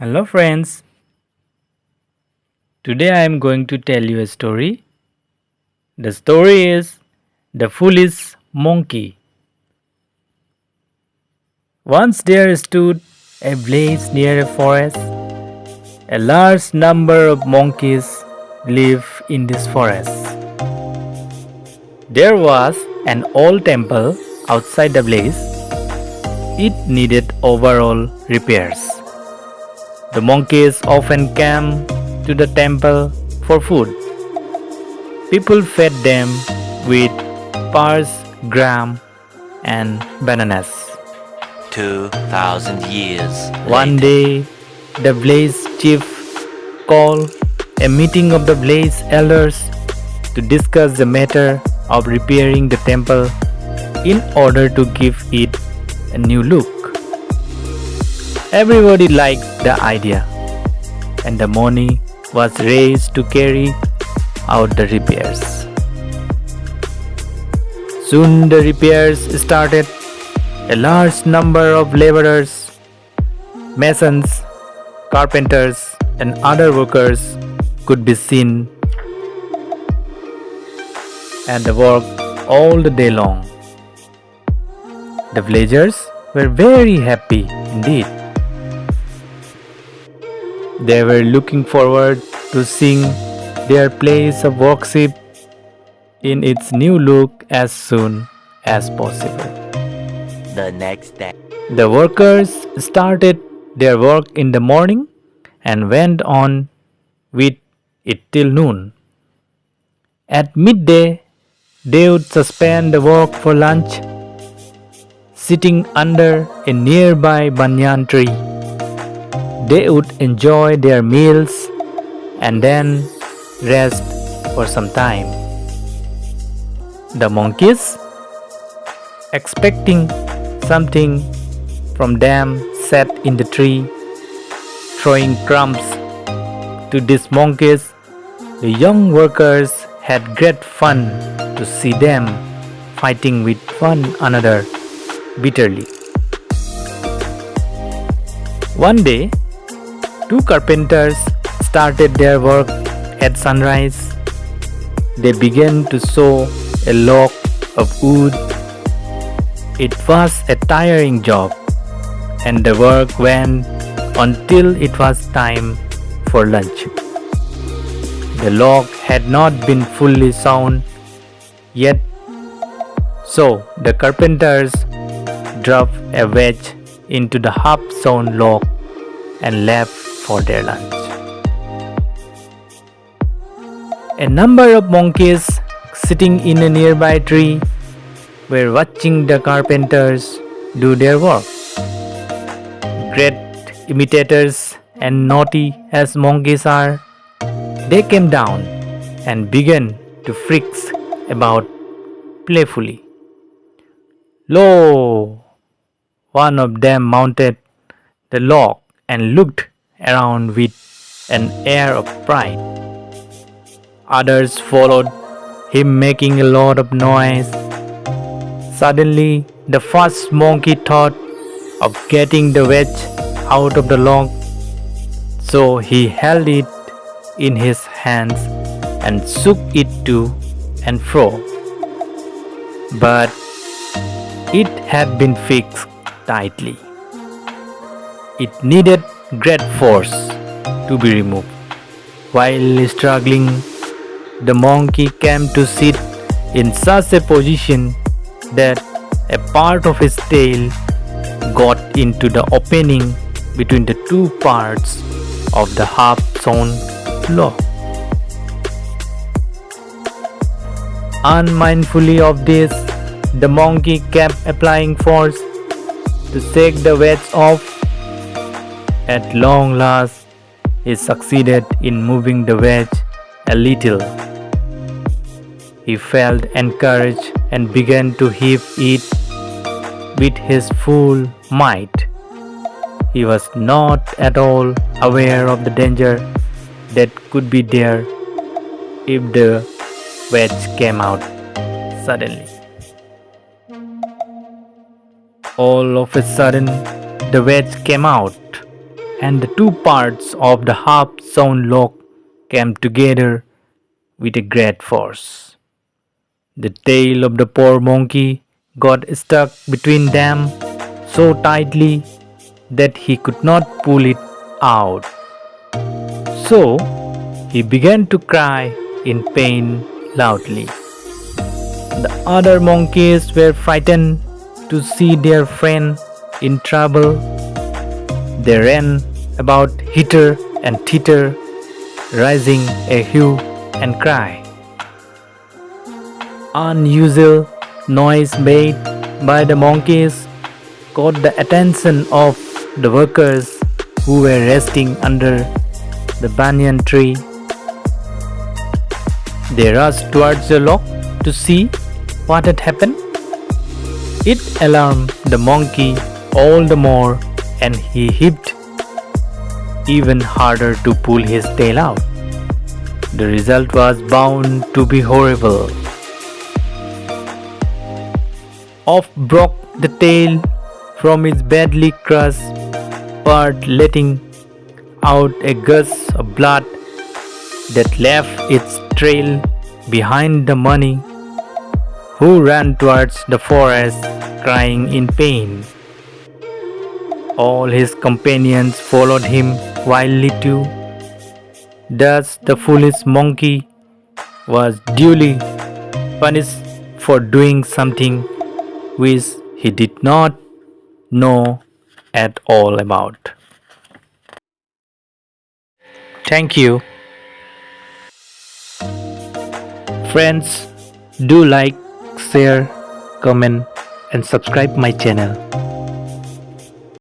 Hello, friends. Today I am going to tell you a story. The story is The Foolish Monkey. Once there stood a blaze near a forest. A large number of monkeys live in this forest. There was an old temple outside the blaze. It needed overall repairs. The monkeys often came to the temple for food. People fed them with parsley, gram, and bananas. 2,000 years One later. day, the Blaze chief called a meeting of the Blaze elders to discuss the matter of repairing the temple in order to give it a new look. Everybody liked the idea, and the money was raised to carry out the repairs. Soon the repairs started. A large number of laborers, masons, carpenters, and other workers could be seen at the work all the day long. The villagers were very happy indeed. They were looking forward to seeing their place of worship in its new look as soon as possible. The next day. The workers started their work in the morning and went on with it till noon. At midday, they would suspend the work for lunch, sitting under a nearby banyan tree. They would enjoy their meals and then rest for some time. The monkeys, expecting something from them, sat in the tree, throwing crumbs to these monkeys. The young workers had great fun to see them fighting with one another bitterly. One day, two carpenters started their work at sunrise. They began to saw a log of wood. It was a tiring job, and the work went until it was time for lunch. The log had not been fully sawn yet, so the carpenters dropped a wedge into the half-sawn log and left for their lunch. A number of monkeys sitting in a nearby tree were watching the carpenters do their work. Great imitators and naughty as monkeys are, they came down and began to frisk about playfully. Lo! One of them mounted the log and looked around with an air of pride. Others followed him, making a lot of noise. Suddenly, the first monkey thought of getting the wedge out of the log, so he held it in his hands and shook it to and fro. But it had been fixed tightly. It needed great force to be removed. While struggling, the monkey came to sit in such a position that a part of his tail got into the opening between the two parts of the half-sawn log. Unmindfully of this, the monkey kept applying force to shake the wedge off. At long last, he succeeded in moving the wedge a little. He felt encouraged and began to heave it with his full might. He was not at all aware of the danger that could be there if the wedge came out suddenly. All of a sudden, the wedge came out. and the two parts of the half sawn log came together with a great force. The tail of the poor monkey got stuck between them so tightly that he could not pull it out. So he began to cry in pain loudly. The other monkeys were frightened to see their friend in trouble. They ran about hither and thither, raising a hue and cry. Unusual noise made by the monkeys caught the attention of the workers who were resting under the banyan tree. They rushed towards the log to see what had happened. It alarmed the monkey all the more, and he hit even harder to pull his tail out. The result was bound to be horrible. Off broke the tail from its badly crushed part, letting out a gush of blood that left its trail behind. The money who ran towards the forest crying in pain. All his companions followed him wildly too. Thus the foolish monkey was duly punished for doing something which he did not know at all about. Thank you. Friends, do like, share, comment and subscribe my channel.